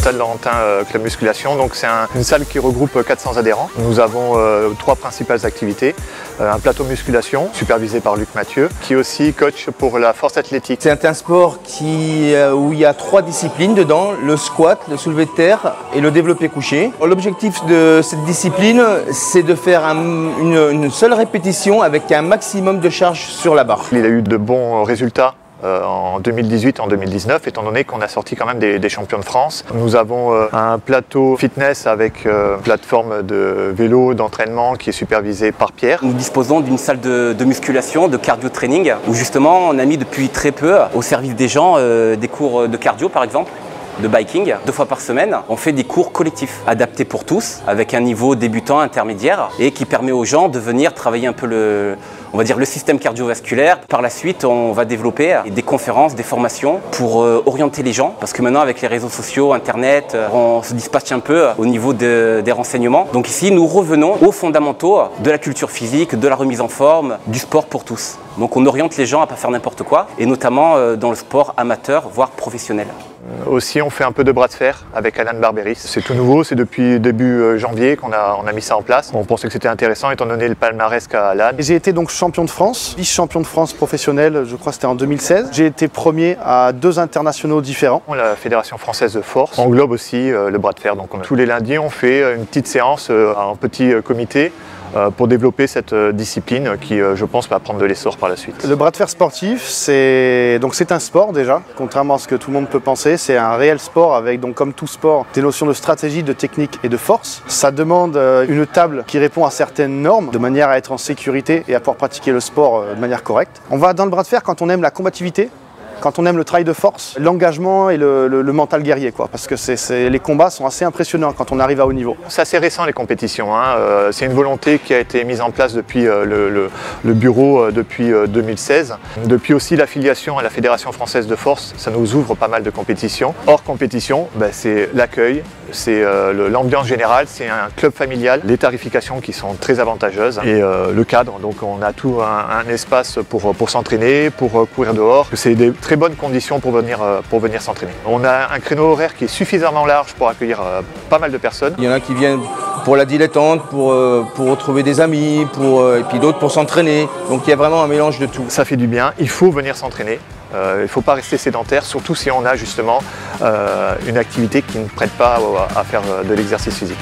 Stade Laurentin Club Musculation. Donc c'est une salle qui regroupe 400 adhérents. Nous avons 3 principales activités. Un plateau musculation supervisé par Luc Mathieu, qui est aussi coach pour la force athlétique. C'est un sport où il y a 3 disciplines dedans, le squat, le soulevé de terre et le développé couché. L'objectif de cette discipline, c'est de faire une seule répétition avec un maximum de charge sur la barre. Il a eu de bons résultats en 2018 et en 2019, étant donné qu'on a sorti quand même des champions de France. Nous avons un plateau fitness avec une plateforme de vélo, d'entraînement qui est supervisée par Pierre. Nous disposons d'une salle de musculation, de cardio training, où justement on a mis depuis très peu au service des gens des cours de cardio par exemple, de biking, 2 fois par semaine. On fait des cours collectifs, adaptés pour tous, avec un niveau débutant, intermédiaire, et qui permet aux gens de venir travailler un peu le système cardiovasculaire. Par la suite, on va développer des conférences, des formations pour orienter les gens, parce que maintenant avec les réseaux sociaux, internet, on se dispatche un peu au niveau des renseignements. Donc ici, nous revenons aux fondamentaux de la culture physique, de la remise en forme, du sport pour tous. Donc on oriente les gens à ne pas faire n'importe quoi, et notamment dans le sport amateur, voire professionnel. Aussi, on fait un peu de bras de fer avec Alan Barberis. C'est tout nouveau, c'est depuis début janvier qu'on a mis ça en place. On pensait que c'était intéressant étant donné le palmarès qu'a Alan. J'ai été donc champion de France, vice-champion de France professionnel, je crois que c'était en 2016. J'ai été premier à 2 internationaux différents. La Fédération française de force englobe aussi le bras de fer. Donc tous les lundis, on fait une petite séance en petit comité pour développer cette discipline qui, je pense, va prendre de l'essor par la suite. Le bras de fer sportif, c'est un sport déjà, contrairement à ce que tout le monde peut penser. C'est un réel sport avec, donc, comme tout sport, des notions de stratégie, de technique et de force. Ça demande une table qui répond à certaines normes, de manière à être en sécurité et à pouvoir pratiquer le sport de manière correcte. On va dans le bras de fer quand on aime la combativité, quand on aime le travail de force, l'engagement et le mental guerrier, quoi, parce que les combats sont assez impressionnants quand on arrive à haut niveau. C'est assez récent les compétitions, hein. C'est une volonté qui a été mise en place depuis le bureau depuis 2016. Depuis aussi l'affiliation à la Fédération française de force, ça nous ouvre pas mal de compétitions. Hors compétition, c'est l'accueil, c'est l'ambiance générale, c'est un club familial, les tarifications qui sont très avantageuses et le cadre. Donc on a tout un espace pour s'entraîner, pour courir dehors. C'est des très bonnes conditions pour venir s'entraîner. On a un créneau horaire qui est suffisamment large pour accueillir pas mal de personnes. Il y en a qui viennent pour la dilettante, pour retrouver des amis, et puis d'autres pour s'entraîner. Donc il y a vraiment un mélange de tout. Ça fait du bien, il faut venir s'entraîner. Il ne faut pas rester sédentaire, surtout si on a justement une activité qui ne prête pas à faire de l'exercice physique.